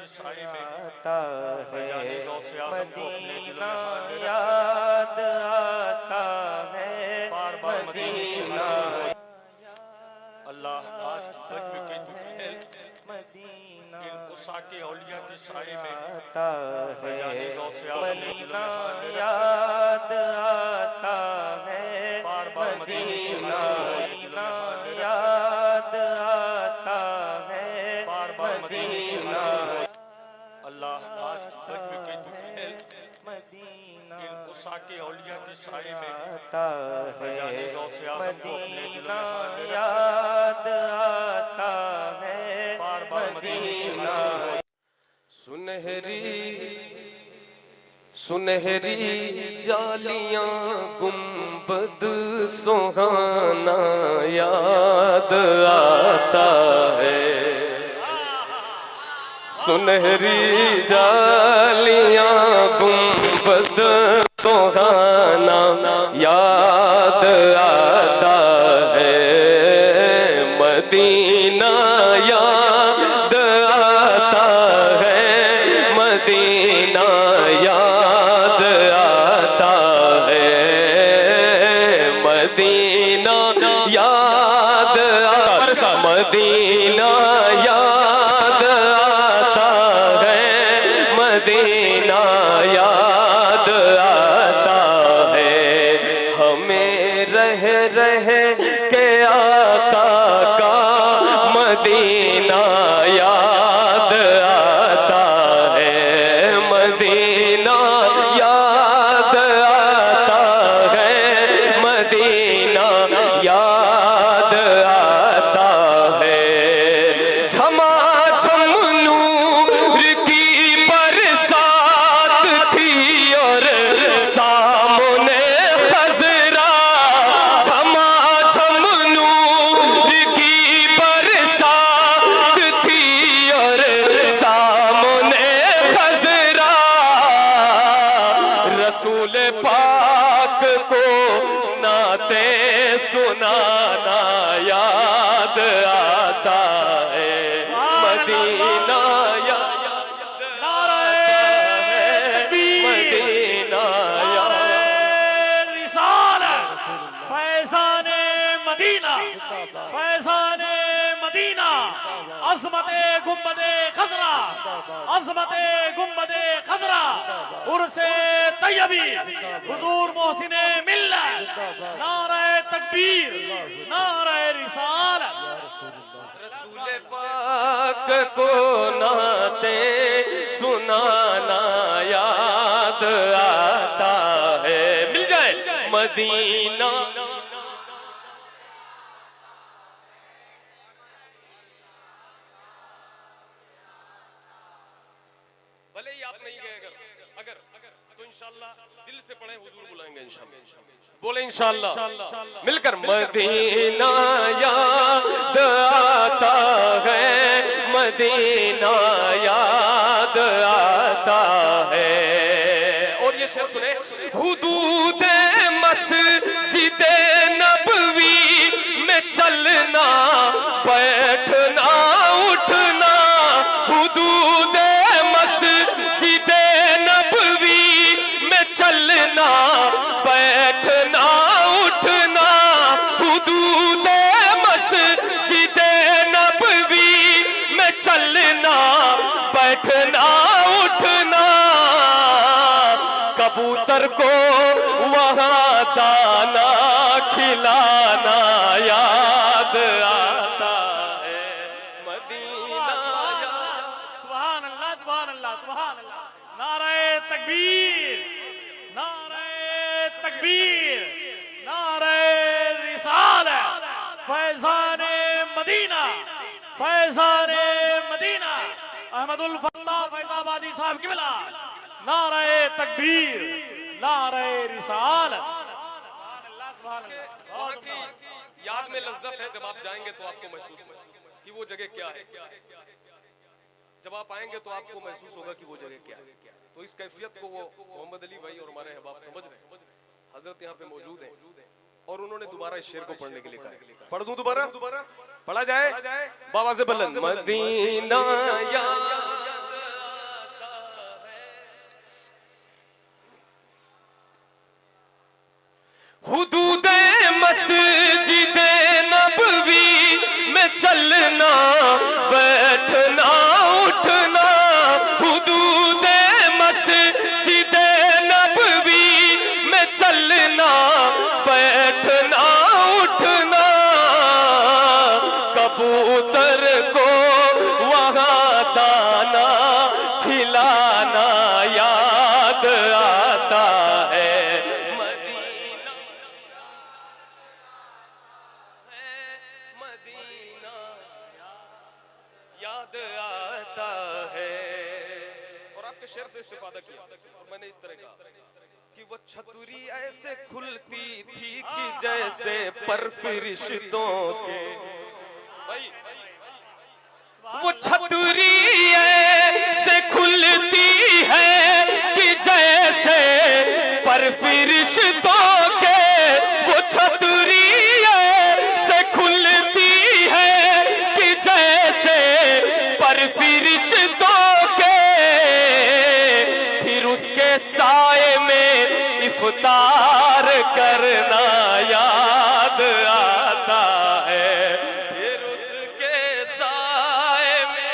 के साए में आता है, मदीना याद आता है, बार बार मदीना अल्लाह आज में के दुखी मदीना इन उसा के औलिया के साए में आता है, मदीना याद आता है, बार बार मदीना याद आता है, बार बार मदीना अल्लाह आज में के दुखी मदीना इन उसा के औलिया के साए में आता है, मदीना याद आता है, बार बार मदीना सुनहरी सुनहरी जालियां गुंबद सुहाना याद आता है, सुनहरी जालियां गुंबद सुहाना याद आता है, मदीना याद आता है, मदीना याद आता है, मदीना याद आता, मदीना याद आता है, मदीना याद आता है, हमें रह रह के आका का मदीना याद आता है, मदीना याद आता है, मदीना याद आता है, झमाझम नूर की बरसात थी और सामने खजरा, झमाझम नूर की बरसात थी और सामने खजरा, रसूल पाक को नाते सुनाना याद आता है, मदीना याद आता है, मदीना याद रिसालत फैज़ाने मदीना, फैज़ाने मदीना, अज़मते गुंबदे खज़रा, अज़मते गुंबदे खज़रा, उर्से तैयबी, हुज़ूर मोहसिने मिल्लत, नारे तकबीर, नारे रिसालत। रसूल पाक को नाते सुनाना याद आता है, मिल जाए मदीना भले ही आप नहीं गए, अगर तो इंशाअल्लाह दिल से पढ़े हुजूर बुलाएंगे इंशाअल्लाह, बोले इंशाअल्लाह मिलकर मदीना याद आता है, मदीना याद आता है, और ये शेर सुने, हुदूद मस्जिद नबवी में चलना बैठना उठना, हुदूद मस्जिद नबवी में चलना बैठना उठना, हुदूद मस्जिद नबवी में चलना बैठना उठना, कबूतर को वहाँ दाना खिलाना याद आता है, मदीना सुभान अल्लाह, सुभान अल्लाह, सुभान अल्लाह, नारे तकबीर, नारे तकबीर, नारे रिसालत, फैज़ाने Medina, फैज़ाने Medina, Ahmadul Fattah Faizabadi साहब की बिला, नारे तकबीर, नारे रिसालत। वहाँ की याद में लज्जत है, जब आप जाएंगे तो आपको महसूस होगा कि वो जगह क्या है, जब आप आएंगे तो आपको महसूस होगा कि वो जगह क्या है। तो इस कैफियत को वो मोहम्मद अली भाई और हमारे अहबाब समझ रहे हैं, हजरत यहाँ पे मौजूद हैं और उन्होंने दोबारा इस शेर को पढ़ने के लिए कहा। पढ़ दूं दोबारा, पढ़ा जाए बाबा से बुलंद, मदीना याद इस्तिफादा किया और मैंने इस तरह कहा कि वो छतरी ऐसे खुलती थी कि जैसे पर फरिश्तों के, भाई वो छतरी ऐसे खुलती है कि जैसे पर फरिश्तों के, वो छतरी ऐसे खुलती है कि जैसे पर फरिश्तों के, फिर उसके साए में इफ्तार करना याद आता है, फिर उसके साए में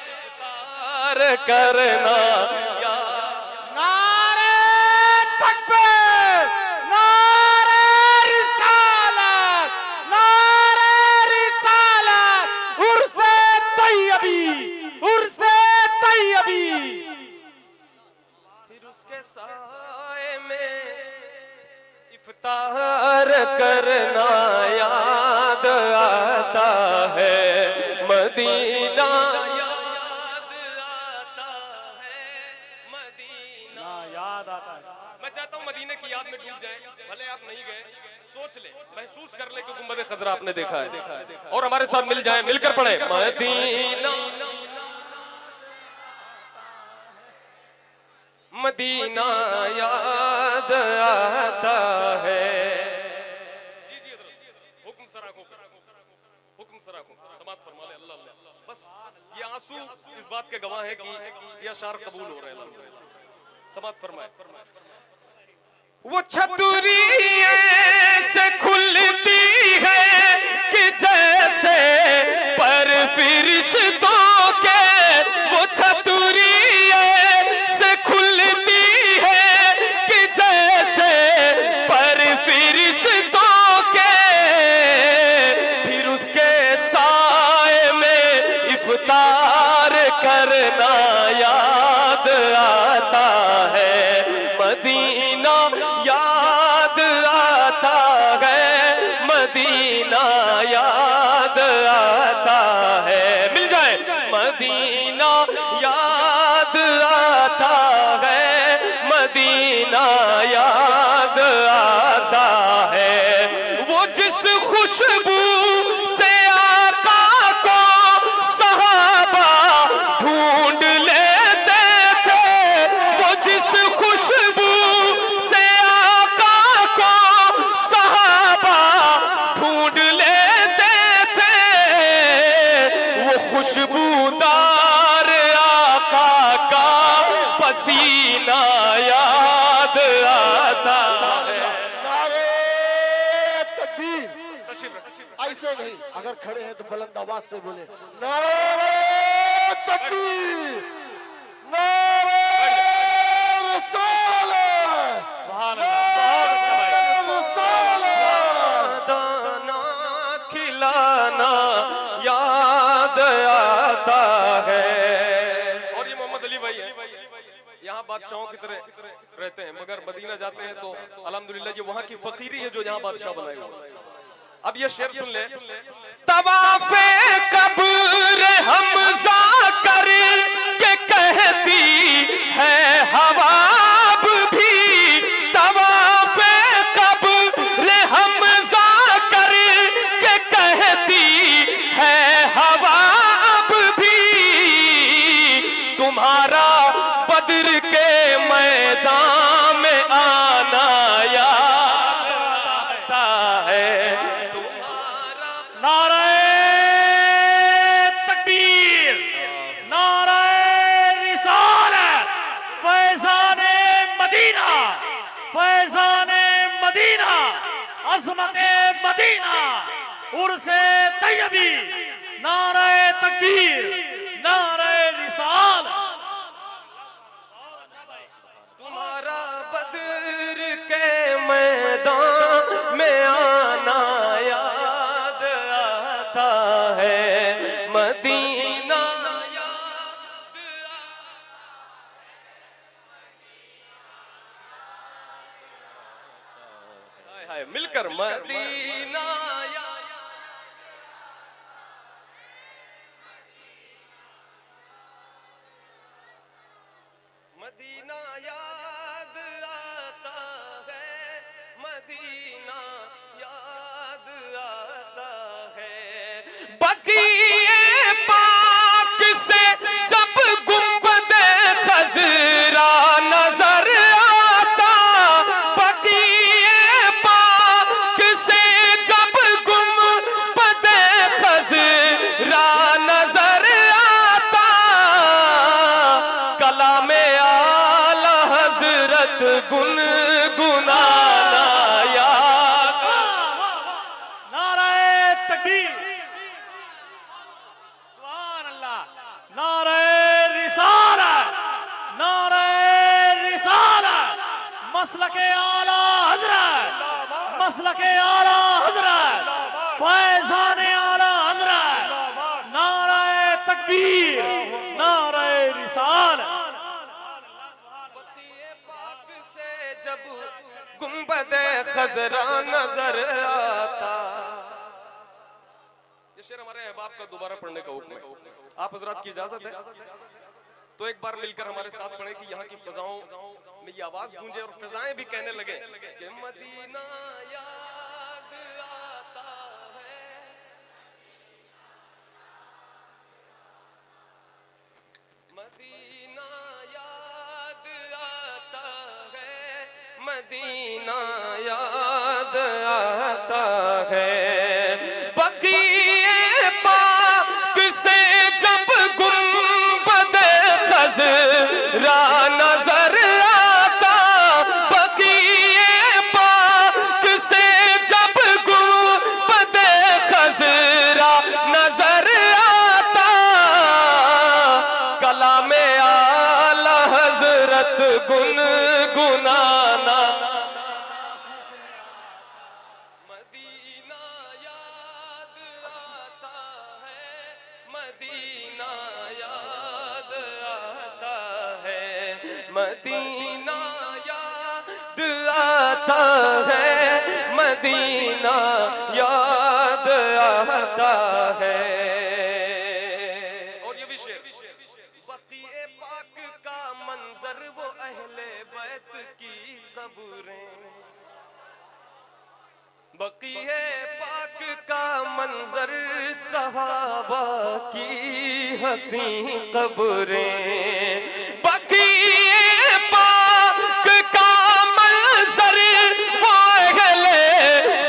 इफ्तार करना याद। नारे तकबीर, नारे रिसालत, नारे रिसालत, उर्से तैयबी, उर्से तैयबी। फिर उसके साए में इफ्तार करना याद आता है, मदीना याद आता है, मदीना याद आता है। मैं चाहता हूं मदीने की याद में डूब जाए, भले आप नहीं गए, सोच ले, महसूस कर ले कि गुंबद खजरा आपने देखा है, और हमारे साथ मिल जाए, मिलकर पढ़े मदीना मदीना याद आता है। जी जी हुक्म सराखों, हुक्म सराखों, समात फरमा ले अल्लाह अल्लाह। बस ये आंसू इस बात के गवाह है कि ये अशार कबूल हो रहे हैं। समात फरमाए। वो छतरी से खुलती है कि जैसे पर फरिश्तों के, वो छतरी से खुलती है कि जैसे पर फरिश्तों के, फिर उसके साए में इफ्तार करना याद आता है, मदीना याद आता है, मदीना याद आता है, मिल जाए मदीना याद आता है, मदीना याद आता है। वो जिस खुशबू से आका को सहाबा ढूंढ लेते थे, वो जिस खुशबू से आका को सहाबा ढूंढ लेते थे, वो खुशबूदार आका का पसीना याद आता है। नारे तकबीर। तशरीफ रख। ऐसे नहीं, अगर खड़े हैं तो बुलंद आवाज से बोले नारे तकबीर, नारे रिसालत, नारे रिसालत। दाना खिलाना याद आता है। और ये मोहम्मद अली भाई है, यहाँ बादशाहों की तरह रहते हैं, मगर मदीना जाते हैं तो अल्हम्दुलिल्लाह ये वहाँ की फकीरी है जो यहाँ बादशाह बनाए हुए। अब ये शेर सुन ले। तवाफे कब्र हमजा कर के कहती है हवाब भी, तवाफे कब्र हमजा कर के कहती है हवाब भी, तुम्हारा बद्र के मैदान में आना याद आता है, नारे तकबीर, नारे रिसालत, फैज़ाने मदीना, फैज़ाने मदीना, अज़मते मदीना, उर्से तैयबी, नारे तकबीर, नारे रिसालत। तुम्हारा बद्र के मैदान में आना याद आता है, मदीना याद हाय हाय मिलकर मदीना मदीना गुनगुनाना याद। नाराए तकबीर, सुभान अल्लाह। नाराए रिसालत, नाराए रिसालत, मसलके आला हजरत, मसलके आला हजरत, फैजाने आला हजरत। नाराए तकबीर, नाराए रिसालत। पाक से जब गुंबदे खजरा नजर आता। ये शेर हमारे अहबाब का दोबारा पढ़ने का हुक्म है। आप हजरात की इजाजत है तो एक बार मिलकर हमारे साथ पढ़े कि यहाँ की फिजाओं में ये आवाज गूंजे और फिजाएं भी कहने लगे कि मदीना याद आता है। मदीना याद आता है, मदीना याद आता है। बकीए पाक से जब गुंबदे खजरा नजर आता। बकीए पाक से जब गुंबदे खजरा नजर आता। कलामे आला हजरत गुनगुनाना। मदीना याद आता है, मदीना याद आता है, मदीना याद आता है, मदीना याद आता है। और ये भी शेर, बकीए पाक का मंजर वो अहले बैत की कब्रें। बकीए पाक का मंजर सहाबा की हंसी कब्रें। बकीए पाक का मंजर वो अहले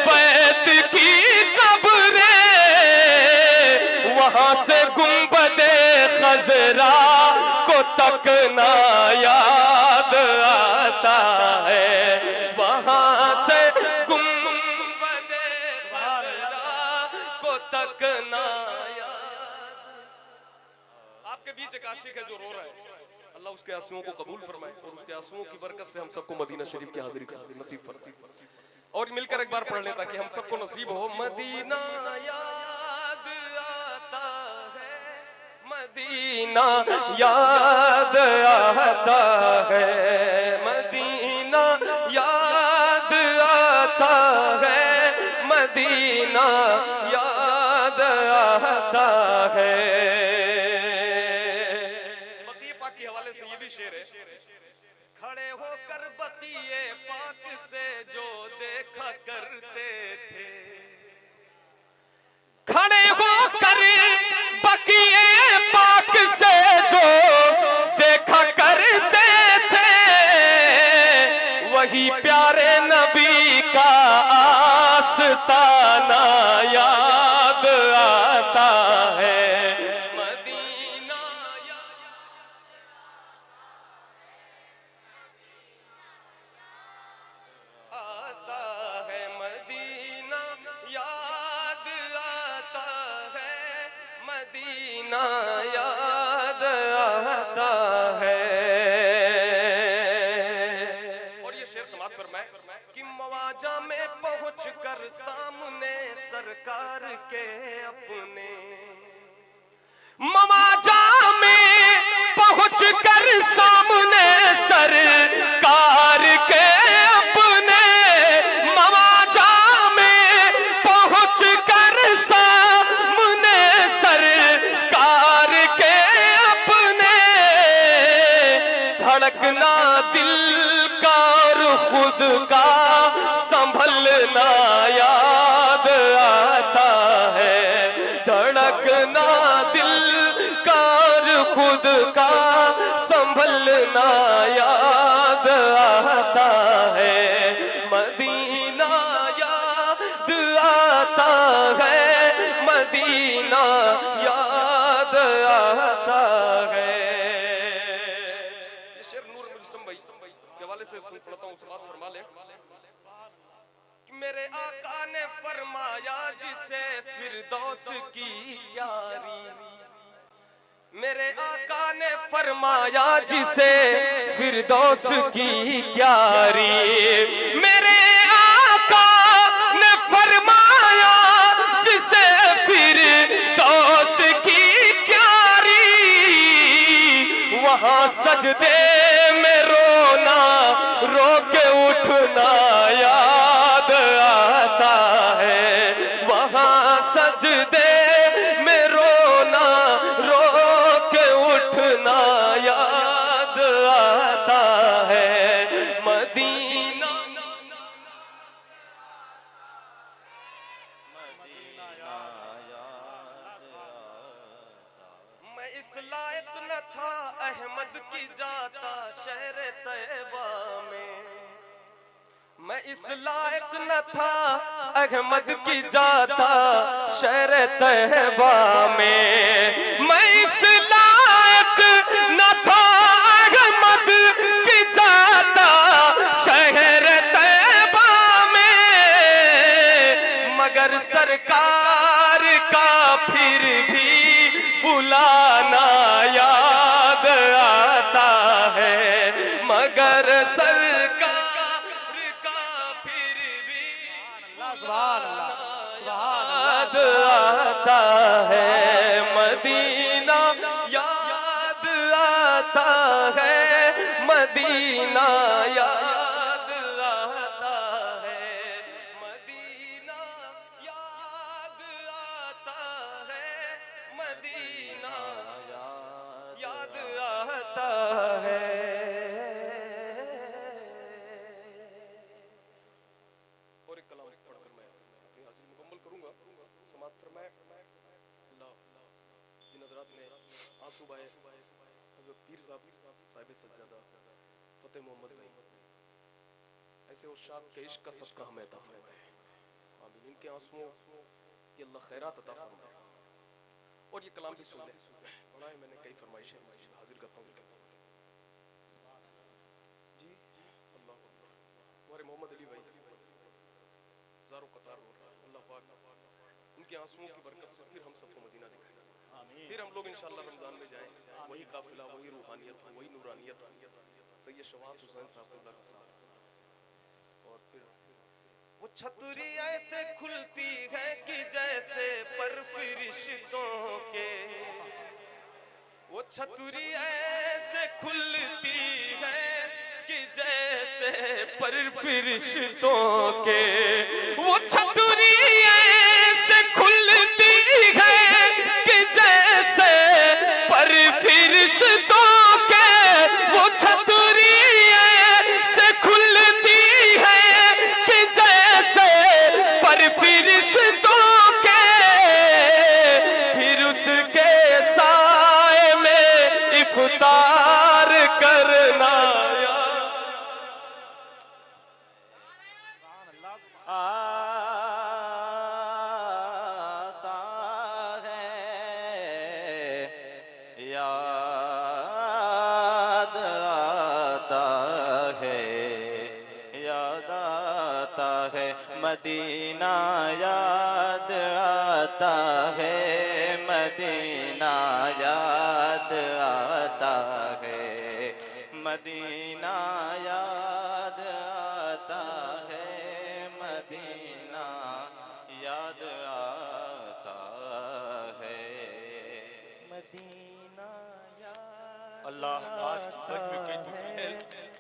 बैत की कब्रें। वहां से गुंबदे खजरा को तकना याद आता है। वहां से गुंबदे खजरा को तकना याद। आपके बीच एक आशिक है जो रो रहा है, अल्लाह उसके आंसुओं को कबूल फरमाए और उसके आंसुओं की बरकत से हम सबको मदीना शरीफ की हाजिरी का नसीब फरमाए। और मिलकर एक बार पढ़ लेता कि हम सबको नसीब हो। मदीना याद आता है, मदीना याद आता है, मदीना याद आता है, मदीना याद आता है। बकीए पाक के हवाले से ये भी शेर है। खड़े होकर बकीए पाक से जो देखा करते थे। खड़े होकर बकीए पाक से जो देखा करते थे। वही प्यारे नबी का आस्ताना याद आता है। मदीना आता है, मदीना याद आता है, मदीना याद आता है। और ये शेर समाप्त फरमाए कि मवाजा में पहुंच कर सामने सरकार के अपने। मवाजा में पहुंच कर सामने सरकार के अपने। मवाजा में पहुंच कर सामने सरकार के अपने। धड़कना दिल का और खुद का संभलना याद आता है। धड़कना दिल का और खुद का संभलना याद आता है। मदीना याद आता है, मदीना याद आता है। ये शेर नूर मुजतम भाई के हवाले से सुनते पढ़ता हूँ, बात फरमा ले। मेरे आका ने फरमाया जिसे फिरदौस की क्यारी, मेरे आका ने फरमाया जिसे फिरदौस की क्यारी, मेरे आका ने फरमाया जिसे फिरदौस की क्यारी, वहां सजदे में रोना रो के उठना याद आता है, वहां सजदे में रोना रो के उठना याद आता है। मदीना मैं इस लायक न था अहमद की जाता शहर तैयबा में, मैं इस लायक न था अहमद की जाता शहर तैयबा में, मैं इस लायक न था अहमद की जाता शहर तैयबा में, मगर सरकार का फिर भी बुलाना याद आता है, मगर सरकार का फिर भी याद आता है। मदीना याद आता है, मदीना याद आता है, मदीना याद आता है, मदीना याद आता है। और एक कलाम पढ़कर मैं अपनी हाजिरी मुकम्मल करूंगा, समाप्त फरमाए। अल्लाह जिन हज़रात ने आंसू बहाए, हज़रत पीर साहब साहिब सज्जादा फतेह मोहम्मद भाई, ऐसे उस्ताद के इश्क का सदका हमें अता फरमाए। आमीन। इनके आंसुओं की अल्लाह खैरात अता फरमाए। और ये कलाम भी सुन ले, बड़ा है, मैंने कई फरमाइशें हाजिर करता हूँ जी। अल्लाह हमारे मोहम्मद अली भाई ज़ारो कतार हो रहा है, अल्लाह पाक उनके आंसुओं की बरकत से फिर हम सबको मदीना दिखाए, फिर हम लोग इंशाअल्लाह रमजान में जाएं, वही काफिला, वही रूहानियत, वही नूरानियत, सैयद शवात हुसैन साहब अल्लाह का साथ। और फिर वो छतरी ऐसे खुलती है कि जैसे पर फरिश्तों के, वो छतरी ऐसे खुलती है कि जैसे पर फरिश्तों के, वो छतरी ऐसे खुलती है कि जैसे पर फरिश्तों के, वो छतरी ऐसे खुलती है कि जैसे पर फरिश्तों के, फिर उसके साए में इफ्तार करना आता है, याद आता है, याद आता है, मदीना याद आता है, मदीना याद आता है, मदीना याद आता है, मदीना याद आता है, मदीना याद अल्लाह आज आज में कई दुख है,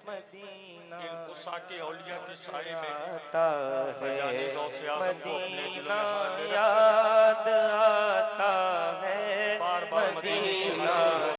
मदीना इन उसाके औलिया के साए में आता है, फैजान गौसे आज़म को अपने दिल में मदीना मान ले रखा। याद